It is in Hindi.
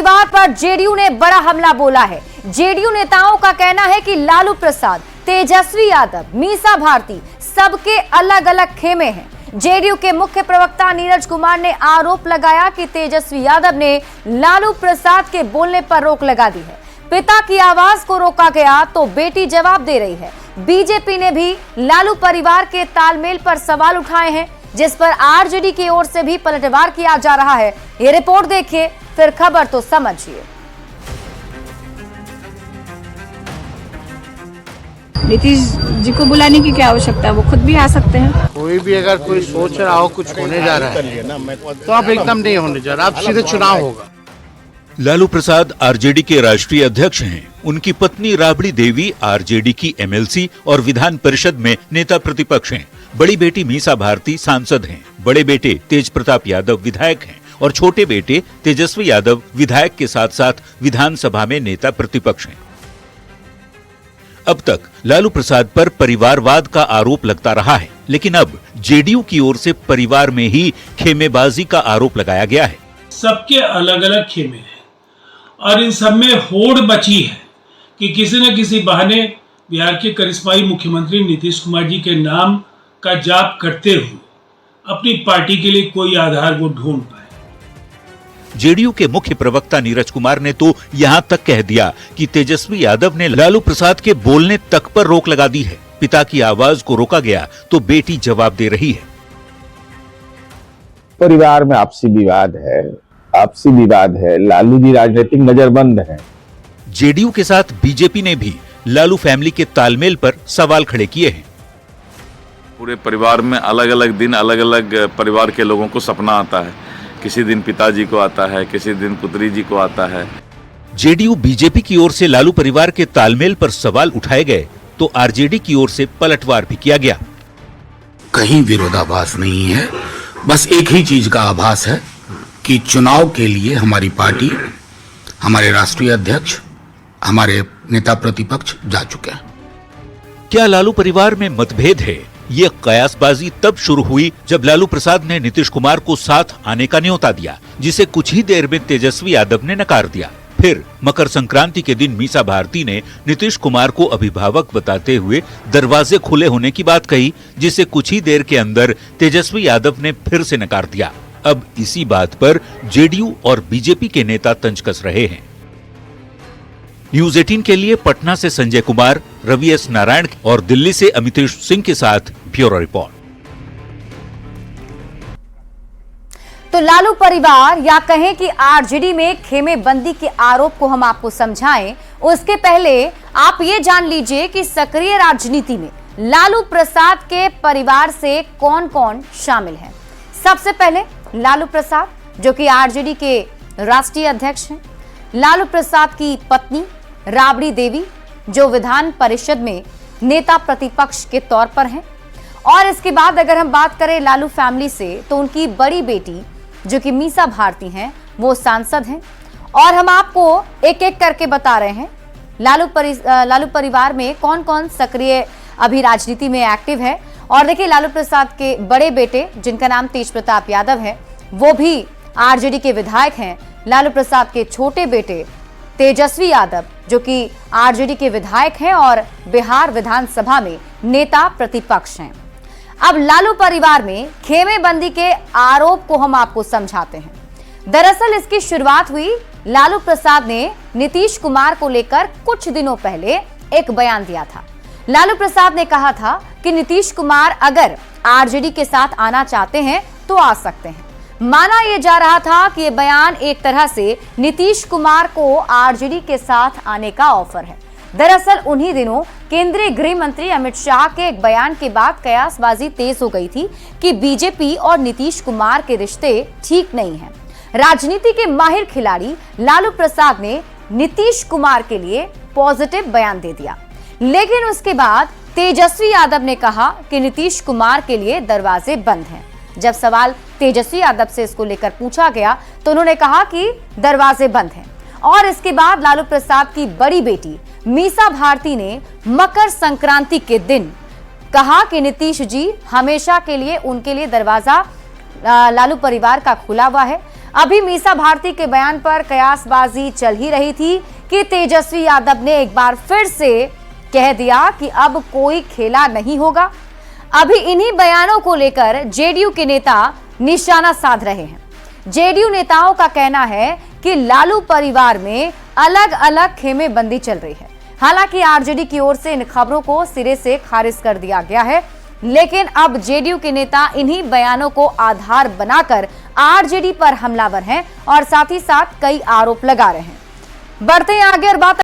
परिवार पर जेडीयू ने बड़ा हमला बोला है। जेडीयू नेताओं का कहना है कि लालू प्रसाद, तेजस्वी यादव, मीसा भारती सबके अलग अलग खेमे हैं। जेडीयू के मुख्य प्रवक्ता नीरज कुमार ने आरोप लगाया कि तेजस्वी यादव ने लालू प्रसाद के बोलने पर रोक लगा दी है। पिता की आवाज को रोका गया तो बेटी जवाब दे रही है। बीजेपी ने भी लालू परिवार के तालमेल पर सवाल उठाए हैं, जिस पर आरजेडी की ओर से भी पलटवार किया जा रहा है। ये रिपोर्ट देखिए, फिर खबर तो समझिए। नीतीश जी को बुलाने की क्या आवश्यकता है, वो खुद भी आ सकते हैं। कोई भी अगर कोई सोच रहा हो कुछ होने जा रहा है तो आप एकदम नहीं होने जा रहा, आप सीधे चुनाव होगा। लालू प्रसाद आरजेडी के राष्ट्रीय अध्यक्ष हैं। उनकी पत्नी राबड़ी देवी आरजेडी की एमएलसी और विधान परिषद में नेता प्रतिपक्ष हैं। बड़ी बेटी मीसा भारती सांसद हैं। बड़े बेटे तेज प्रताप यादव विधायक हैं और छोटे बेटे तेजस्वी यादव विधायक के साथ साथ विधानसभा में नेता प्रतिपक्ष हैं। अब तक लालू प्रसाद पर परिवारवाद का आरोप लगता रहा है, लेकिन अब जेडीयू की ओर से परिवार में ही खेमेबाजी का आरोप लगाया गया है। सबके अलग अलग खेमे हैं और इन सब में होड़ मची है कि किसी न किसी बहाने बिहार के करिश्माई मुख्यमंत्री नीतीश कुमार जी के नाम का जाप करते हुए अपनी पार्टी के लिए कोई आधार वो ढूंढ पाए। जेडीयू के मुख्य प्रवक्ता नीरज कुमार ने तो यहां तक कह दिया कि तेजस्वी यादव ने लालू प्रसाद के बोलने तक पर रोक लगा दी है। पिता की आवाज को रोका गया तो बेटी जवाब दे रही है। परिवार में आपसी विवाद है। लालू जी राजनीतिक नजरबंद हैं। जेडीयू के साथ बीजेपी ने भी लालू फैमिली के तालमेल पर सवाल खड़े किए हैं। पूरे परिवार में अलग अलग दिन अलग अलग परिवार के लोगों को सपना आता है। किसी दिन पिताजी को आता है, किसी दिन पुत्री जी को आता है। जेडीयू बीजेपी की ओर से लालू परिवार के तालमेल पर सवाल उठाए गए तो आरजेडी की ओर से पलटवार भी किया गया। कहीं विरोधाभास नहीं है, बस एक ही चीज का आभास है कि चुनाव के लिए हमारी पार्टी, हमारे राष्ट्रीय अध्यक्ष, हमारे नेता प्रतिपक्ष जा चुके हैं। क्या लालू परिवार में मतभेद है? ये कयासबाजी तब शुरू हुई जब लालू प्रसाद ने नीतीश कुमार को साथ आने का न्योता दिया, जिसे कुछ ही देर में तेजस्वी यादव ने नकार दिया। फिर मकर संक्रांति के दिन मीसा भारती ने नीतीश कुमार को अभिभावक बताते हुए दरवाजे खुले होने की बात कही, जिसे कुछ ही देर के अंदर तेजस्वी यादव ने फिर से नकार दिया। अब इसी बात पर जेडीयू और बीजेपी के नेता तंज कस रहे हैं। न्यूज 18 के लिए पटना से संजय कुमार, रवि एस नारायण और दिल्ली से अमितेश सिंह के साथ ब्यूरो रिपोर्ट। तो लालू परिवार या कहें कि आरजेडी में खेमेबंदी के आरोप को हम आपको समझाएं, उसके पहले आप ये जान लीजिए कि सक्रिय राजनीति में लालू प्रसाद के परिवार से कौन कौन शामिल है। सबसे पहले लालू प्रसाद, जो कि आरजेडी के राष्ट्रीय अध्यक्ष हैं। लालू प्रसाद की पत्नी राबड़ी देवी, जो विधान परिषद में नेता प्रतिपक्ष के तौर पर हैं। और इसके बाद अगर हम बात करें लालू फैमिली से, तो उनकी बड़ी बेटी जो कि मीसा भारती हैं, वो सांसद हैं। और हम आपको एक एक करके बता रहे हैं लालू परिवार में कौन कौन सक्रिय अभी राजनीति में एक्टिव है। और देखिए, लालू प्रसाद के बड़े बेटे, जिनका नाम तेज प्रताप यादव है, वो भी आरजेडी के विधायक हैं। लालू प्रसाद के छोटे बेटे तेजस्वी यादव, जो कि आरजेडी के विधायक हैं और बिहार विधानसभा में नेता प्रतिपक्ष हैं। अब लालू परिवार में खेमेबंदी के आरोप को हम आपको समझाते हैं। दरअसल इसकी शुरुआत हुई, लालू प्रसाद ने नीतीश कुमार को लेकर कुछ दिनों पहले एक बयान दिया था। लालू प्रसाद ने कहा था कि नीतीश कुमार अगर आरजेडी के साथ आना चाहते हैं तो आ सकते हैं। माना यह जा रहा था कि यह बयान एक तरह से नीतीश कुमार को आरजेडी के साथ आने का ऑफर है। दरअसल उन्हीं दिनों केंद्रीय गृह मंत्री अमित शाह के एक बयान के बाद कयासबाजी तेज हो गई थी कि बीजेपी और नीतीश कुमार के रिश्ते ठीक नहीं हैं। राजनीति के माहिर खिलाड़ी लालू प्रसाद ने नीतीश कुमार के लिए पॉजिटिव बयान दे दिया, लेकिन उसके बाद तेजस्वी यादव ने कहा कि नीतीश कुमार के लिए दरवाजे बंद हैं। जब सवाल तेजस्वी यादव से इसको लेकर पूछा गया तो उन्होंने कहा कि दरवाजे बंद हैं। और इसके बाद लालू प्रसाद की बड़ी बेटी मीसा भारती ने मकर संक्रांति के दिन कहा कि नीतीश जी हमेशा के लिए उनके लिए दरवाजा लालू परिवार का खुला हुआ है। अभी मीसा भारती के बयान पर कयासबाजी चल ही रही थी कि तेजस्वी यादव ने एक बार फिर से कह दिया कि अब कोई खेला नहीं होगा। अभी इन्हीं बयानों को लेकर जेडीयू के नेता निशाना साध रहे हैं। जेडीयू नेताओं का कहना है कि लालू परिवार में अलग अलग खेमेबंदी चल रही है। हालांकि आरजेडी की ओर से इन खबरों को सिरे से खारिज कर दिया गया है, लेकिन अब जेडीयू के नेता इन्हीं बयानों को आधार बनाकर आरजेडी पर हमलावर हैं और साथ ही साथ कई आरोप लगा रहे हैं। बढ़ते हैं आगे और बात